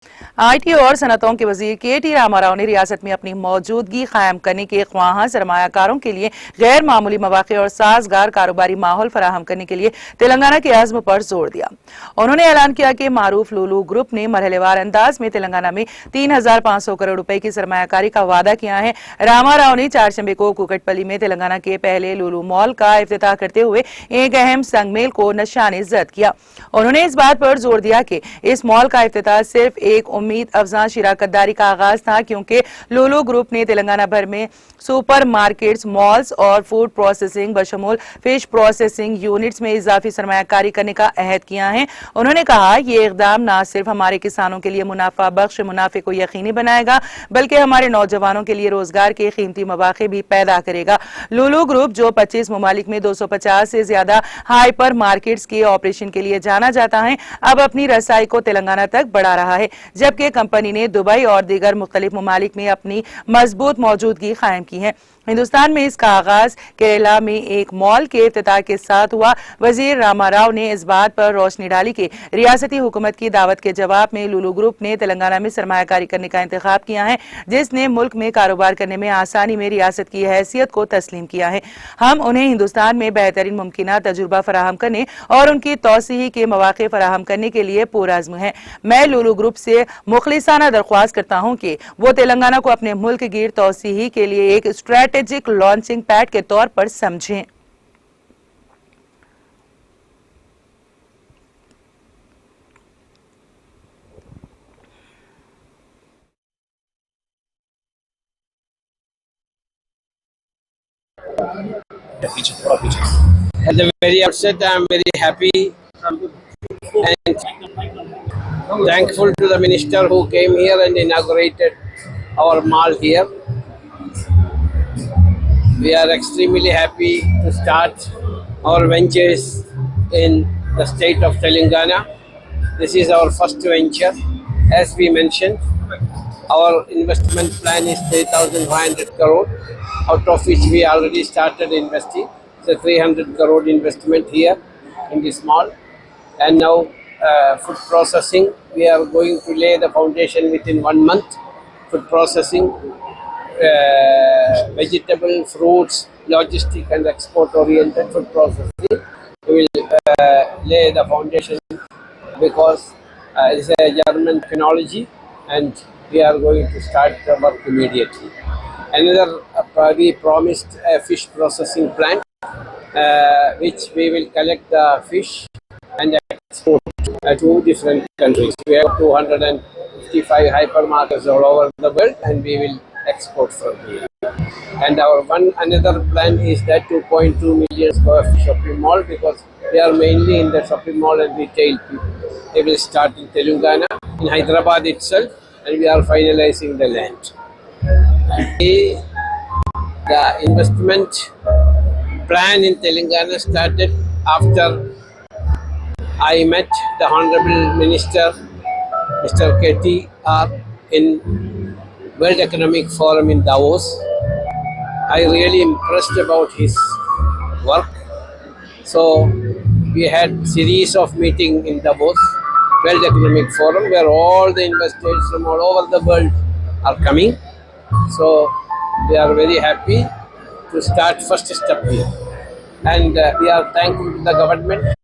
IT और सनतों के वजीर KTR रामाराव ने रियासत में अपनी मौजूदगी कायम करने के ख्वाहा सरमायाकारों के लिए गैर मामूली मौके और साजगार कारोबारी माहौल फराहम करने के लिए तेलंगाना के अज़्म पर जोर दिया। उन्होंने ऐलान किया कि मारूफ लुलू ग्रुप ने मरहलेवार अंदाज में तेलंगाना में 3,500 करोड़ रुपए की सरमायाकारी का वादा किया है। रामाराव ने चारशंबे को कुकटपल्ली में तेलंगाना के पहले लुलू मॉल का इफ्तिताह करते हुए एक अहम संगमेल को निशाने जद किया। उन्होंने इस बात पर जोर दिया कि इस मॉल का इफ्तिताह सिर्फ एक उम्मीद अफजा शिराकतदारी का आगाज था, क्योंकि लुलु ग्रुप ने तेलंगाना भर में सुपर मार्केट्स, मॉल्स और फूड प्रोसेसिंग बशमूल फिश प्रोसेसिंग यूनिट्स में इजाफी सरमायाकारी करने का अहद किया है। उन्होंने कहा, ये इकदाम न सिर्फ हमारे किसानों के लिए मुनाफा बख्श मुनाफे को यकीनी बनाएगा, बल्कि हमारे नौजवानों के लिए रोजगार के कीमती मौके भी पैदा करेगा। लुलु ग्रुप, जो 25 ममालिक में 250 से ज्यादा हाइपर मार्केट्स के ऑपरेशन के लिए जाना जाता है, अब अपनी रसाई को तेलंगाना तक बढ़ा रहा है, जबकि कंपनी ने दुबई और दीगर मुख्तलिफ ममालिक में अपनी मजबूत मौजूदगी कायम की है। हिंदुस्तान में इसका आगाज केरला में एक मॉल के इफ्तिताह के साथ हुआ। वजीर रामाराव ने इस बात पर रोशनी डाली कि रियासती हुकूमत की दावत के जवाब में लुलु ग्रुप ने तेलंगाना में सरमायाकारी करने का इंतखाब किया है, जिसने मुल्क में कारोबार करने में आसानी में रियासत की हैसियत को तस्लीम किया है। हम उन्हें हिंदुस्तान में बेहतरीन मुमकिन तजुर्बा फराहम करने और उनकी तोसीही के मौके फराहम करने के लिए पुरअज़्म है। मैं लुलु ग्रुप से मुखलिसाना दरख्वास्त करता हूँ कि वो तेलंगाना को अपने मुल्क गिर तोसीही के लिए एक स्ट्रेटेजिक लॉन्चिंग पैड के तौर पर समझें। At the very outset, I am very happy and thankful to the minister who came here and inaugurated our mall here. We are extremely happy to start our ventures in the state of Telangana. This is our first venture. As we mentioned, our investment plan is 3,500 crore, out of which we already started investing. It's a 300 crore investment here in this mall. And now food processing, we are going to lay the foundation within 1 month. Food processing, vegetable, fruits, logistic and export oriented food processing. We will lay the foundation because it's a German technology and we are going to start the work immediately. Another, we promised a fish processing plant, which we will collect the fish and export to different countries. We have 255 hypermarkets all over the world and we will export from here. And our another plan is that 2.2 million square feet shopping mall, because we are mainly in the shopping mall and retail people. They will start in Telangana, in Hyderabad itself, and we are finalizing the land. The investment plan in Telangana started after I met the Honorable Minister, Mr. KTR, in World Economic Forum in Davos. I really impressed about his work. So we had series of meeting in Davos, World Economic Forum, where all the investors from all over the world are coming. So we are very happy to start first step here. And we are thankful to the government